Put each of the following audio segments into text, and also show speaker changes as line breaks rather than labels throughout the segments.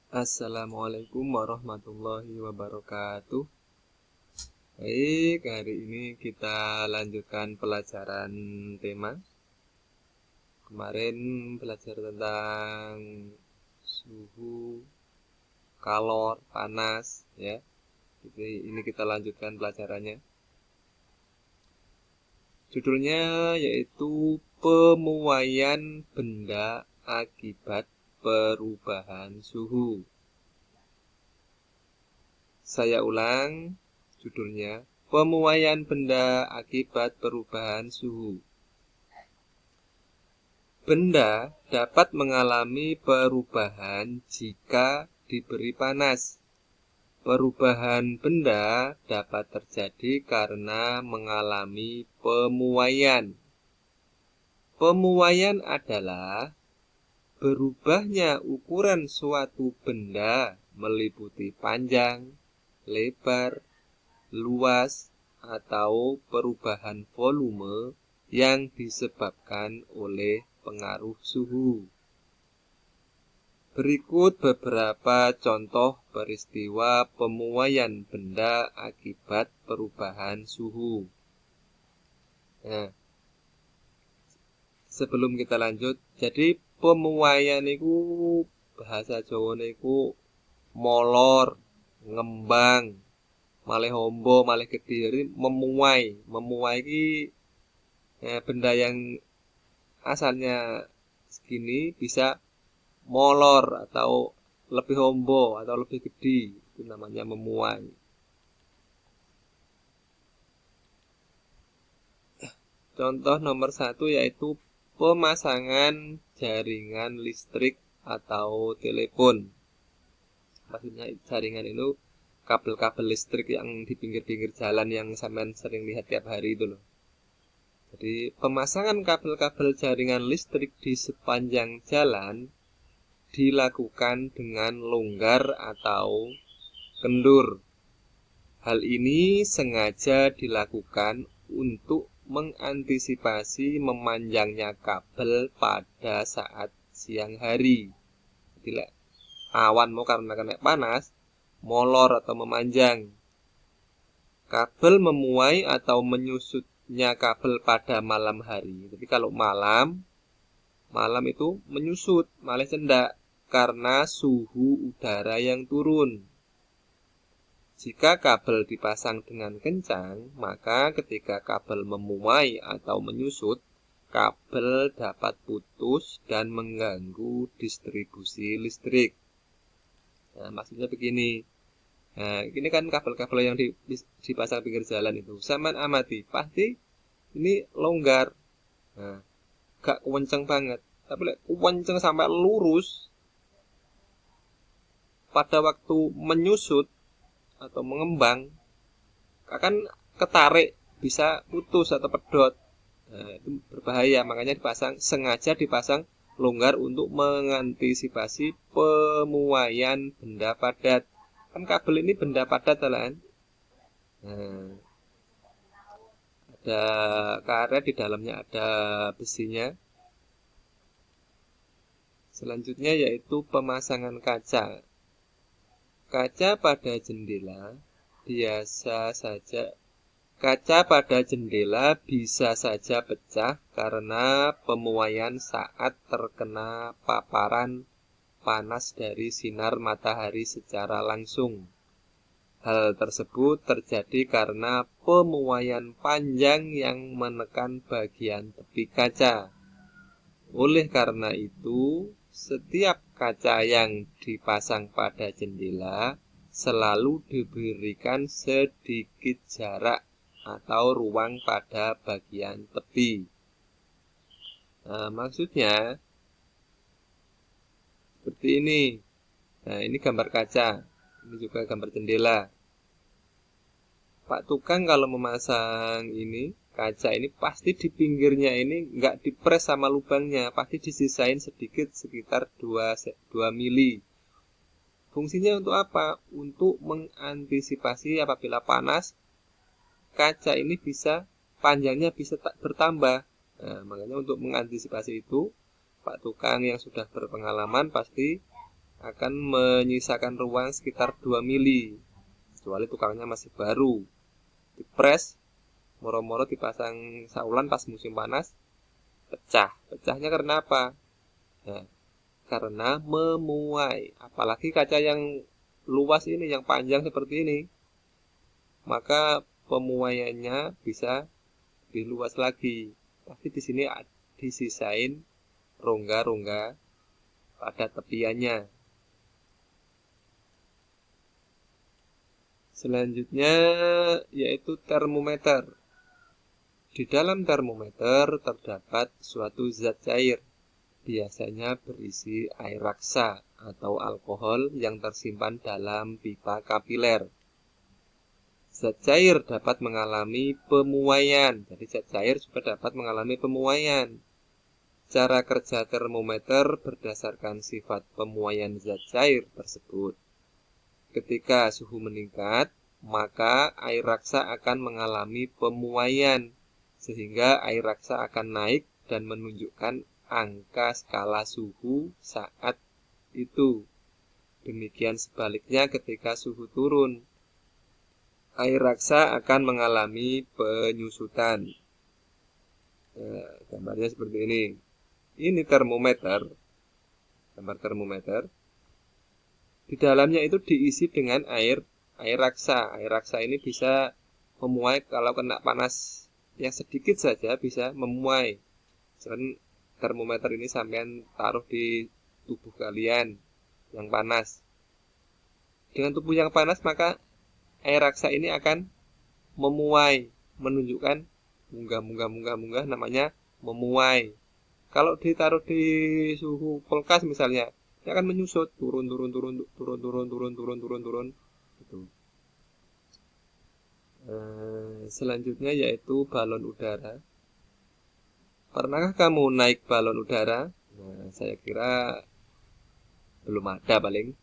Assalamualaikum warahmatullahi wabarakatuh. Baik, hari ini kita lanjutkan pelajaran tema. Kemarin belajar tentang suhu, kalor, panas, ya. Jadi ini kita lanjutkan pelajarannya. Judulnya yaitu pemuaian benda akibat perubahan suhu. Saya ulang, judulnya pemuaian benda akibat perubahan suhu. Benda dapat mengalami perubahan jika diberi panas. Perubahan benda dapat terjadi karena mengalami pemuaian. Pemuaian adalah berubahnya ukuran suatu benda meliputi panjang, lebar, luas, atau perubahan volume yang disebabkan oleh pengaruh suhu. Berikut beberapa contoh peristiwa pemuaian benda akibat perubahan suhu. Nah, sebelum kita lanjut, jadi pemuaian itu bahasa Jawa niku molor, ngembang, malih ombo, malih gede. Jadi memuai ini benda yang asalnya segini bisa molor atau lebih ombo atau lebih gede, itu namanya memuai. Contoh nomor 1 yaitu pemasangan jaringan listrik atau telepon. Maksudnya jaringan itu kabel-kabel listrik yang di pinggir-pinggir jalan yang sampean sering lihat tiap hari itu loh. Jadi pemasangan kabel-kabel jaringan listrik di sepanjang jalan dilakukan dengan longgar atau kendur. Hal ini sengaja dilakukan untuk mengantisipasi memanjangnya kabel pada saat siang hari. Jadi awan mau karena kena panas, molor atau memanjang. Kabel memuai atau menyusutnya kabel pada malam hari. Jadi kalau malam itu menyusut, malah cendak karena suhu udara yang turun. Jika kabel dipasang dengan kencang, maka ketika kabel memuai atau menyusut, kabel dapat putus dan mengganggu distribusi listrik. Nah, maksudnya begini. Nah, ini kan kabel-kabel yang dipasang pinggir jalan itu. Sampean amati, pasti ini longgar. Nah, gak kenceng banget. Tapi kenceng sampai lurus, pada waktu menyusut atau mengembang akan ketarik, bisa putus atau pedot. Nah, itu berbahaya, makanya sengaja dipasang longgar untuk mengantisipasi pemuaian benda padat. Kan kabel ini benda padat kan. Nah, ada karet, di dalamnya ada besinya. Selanjutnya yaitu pemasangan kaca. Kaca pada jendela bisa saja pecah karena pemuaian saat terkena paparan panas dari sinar matahari secara langsung. Hal tersebut terjadi karena pemuaian panjang yang menekan bagian tepi kaca. Oleh karena itu, setiap kaca yang dipasang pada jendela selalu diberikan sedikit jarak atau ruang pada bagian tepi. Nah, maksudnya seperti ini. Nah, ini gambar kaca. Ini juga gambar jendela. Pak tukang kalau memasang ini kaca ini pasti di pinggirnya ini nggak dipres sama lubangnya, pasti disisain sedikit sekitar 2 mili. Fungsinya untuk apa? Untuk mengantisipasi apabila panas, kaca ini panjangnya bisa bertambah. Makanya untuk mengantisipasi itu, Pak tukang yang sudah berpengalaman pasti akan menyisakan ruang sekitar 2 mili, kecuali tukangnya masih baru. Dipres, moro-moro dipasang saulan pas musim panas, pecah. Pecahnya karena apa? Nah, karena memuai. Apalagi kaca yang luas ini, yang panjang seperti ini, maka pemuaiannya bisa lebih luas lagi. Tapi di sini disisain rongga-rongga pada tepiannya. Selanjutnya yaitu termometer. Di dalam termometer terdapat suatu zat cair, biasanya berisi air raksa atau alkohol yang tersimpan dalam pipa kapiler. Zat cair dapat mengalami pemuaian. Jadi zat cair juga dapat mengalami pemuaian. Cara kerja termometer berdasarkan sifat pemuaian zat cair tersebut. Ketika suhu meningkat, maka air raksa akan mengalami pemuaian, sehingga air raksa akan naik dan menunjukkan angka skala suhu saat itu. Demikian sebaliknya ketika suhu turun, air raksa akan mengalami penyusutan. Nah, gambarnya seperti ini. Ini termometer, gambar termometer. Di dalamnya itu diisi dengan air raksa. Air raksa ini bisa memuai kalau kena panas yang sedikit saja bisa memuai. Misalkan termometer ini sampean taruh di tubuh kalian yang panas. Dengan tubuh yang panas maka air raksa ini akan memuai, menunjukkan munggah namanya memuai. Kalau ditaruh di suhu kulkas misalnya, dia akan menyusut turun gitu. Selanjutnya yaitu balon udara. Pernahkah kamu naik balon udara? Nah, saya kira belum ada paling.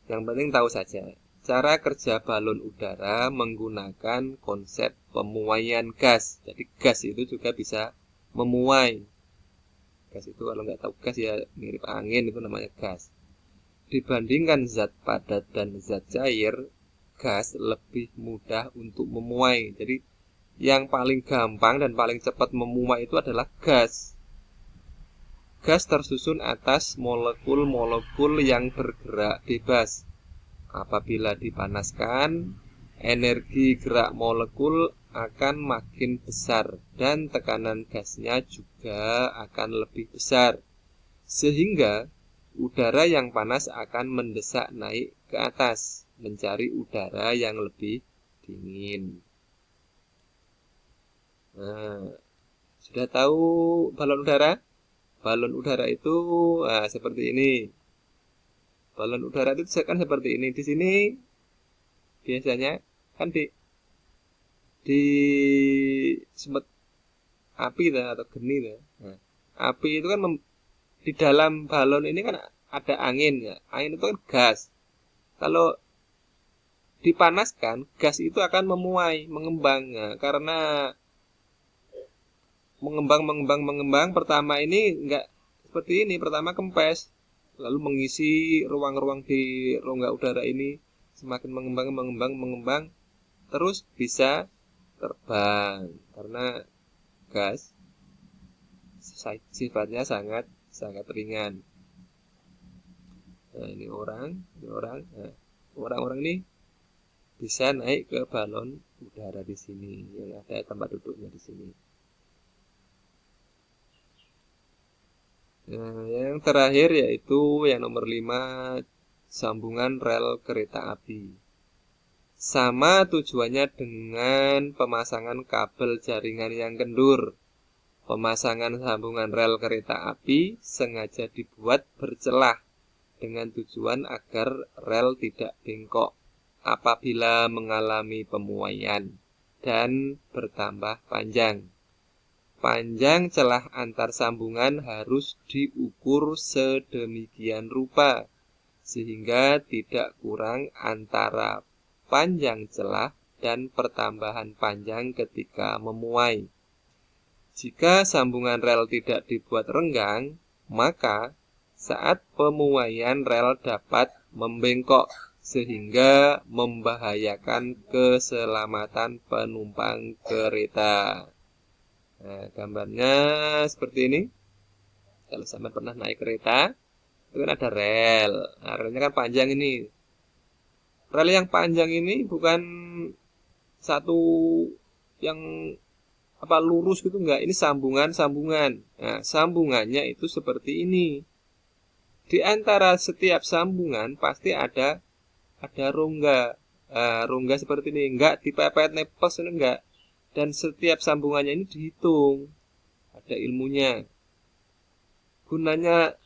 Yang penting tahu saja cara kerja balon udara menggunakan konsep pemuaian gas. Jadi gas itu juga bisa memuai. Gas itu kalau nggak tahu gas ya mirip angin, itu namanya gas. Dibandingkan zat padat dan zat cair, gas lebih mudah untuk memuai. Jadi yang paling gampang dan paling cepat memuai itu adalah gas. Gas tersusun atas molekul-molekul yang bergerak bebas. Apabila dipanaskan, energi gerak molekul akan makin besar dan tekanan gasnya juga akan lebih besar, sehingga udara yang panas akan mendesak naik ke atas mencari udara yang lebih dingin. Nah, sudah tahu balon udara? Balon udara itu seperti ini. Balon udara itu kan seperti ini. Di sini biasanya kan di semut api atau geni. Nah, api itu kan di dalam balon ini kan ada angin ya. Angin itu kan gas. Kalau dipanaskan, gas itu akan memuai, mengembang. Nah, karena mengembang, pertama ini enggak seperti ini. Pertama kempes, lalu mengisi ruang-ruang di rongga udara ini, semakin mengembang, terus bisa terbang karena gas sifatnya sangat ringan. Nah, ini orang. Nah, orang-orang ini bisa naik ke balon udara di sini, yang ada tempat duduknya di sini. Nah, yang terakhir yaitu yang nomor 5, sambungan rel kereta api. Sama tujuannya dengan pemasangan kabel jaringan yang kendur. Pemasangan sambungan rel kereta api sengaja dibuat bercelah dengan tujuan agar rel tidak bengkok apabila mengalami pemuaian dan bertambah panjang. Panjang celah antar sambungan harus diukur sedemikian rupa sehingga tidak kurang antara panjang celah dan pertambahan panjang ketika memuai. Jika sambungan rel tidak dibuat renggang, maka saat pemuaian rel dapat membengkok sehingga membahayakan keselamatan penumpang kereta. Nah, gambarnya seperti ini. Kalau sampai pernah naik kereta, itu kan ada rel. Nah, relnya kan panjang ini. Rel yang panjang ini bukan satu yang lurus gitu, enggak. Ini sambungan-sambungan. Nah, sambungannya itu seperti ini. Di antara setiap sambungan pasti ada rongga. Rongga seperti ini, enggak dipepet nepes, ini enggak. Dan setiap sambungannya ini dihitung. Ada ilmunya. Gunanya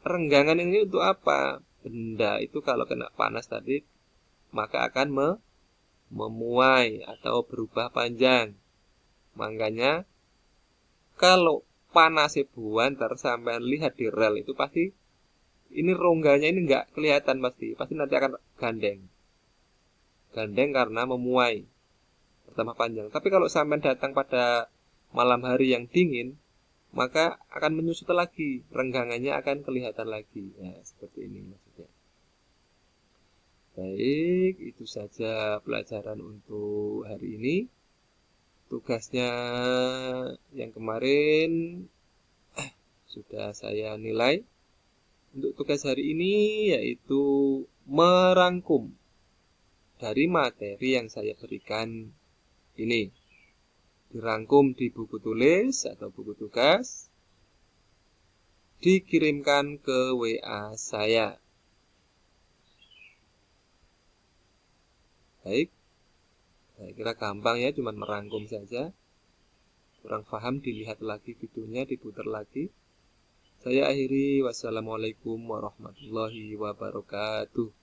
renggangan ini untuk apa? Benda itu kalau kena panas tadi maka akan memuai atau berubah panjang. Makanya kalau panasnya buanter sampai lihat di rel itu pasti ini rongganya ini enggak kelihatan, pasti nanti akan gandeng karena memuai bertambah panjang. Tapi kalau sampai datang pada malam hari yang dingin, maka akan menyusut lagi, renggangannya akan kelihatan lagi. Nah, seperti ini maksudnya. Baik, itu saja pelajaran untuk hari ini. Tugasnya yang kemarin sudah saya nilai. Untuk tugas hari ini yaitu merangkum dari materi yang saya berikan ini. Dirangkum di buku tulis atau buku tugas, dikirimkan ke WA saya. Baik, saya kira gampang ya, cuma merangkum saja. Kurang paham dilihat lagi videonya, diputar lagi. Saya akhiri, wassalamualaikum warahmatullahi wabarakatuh.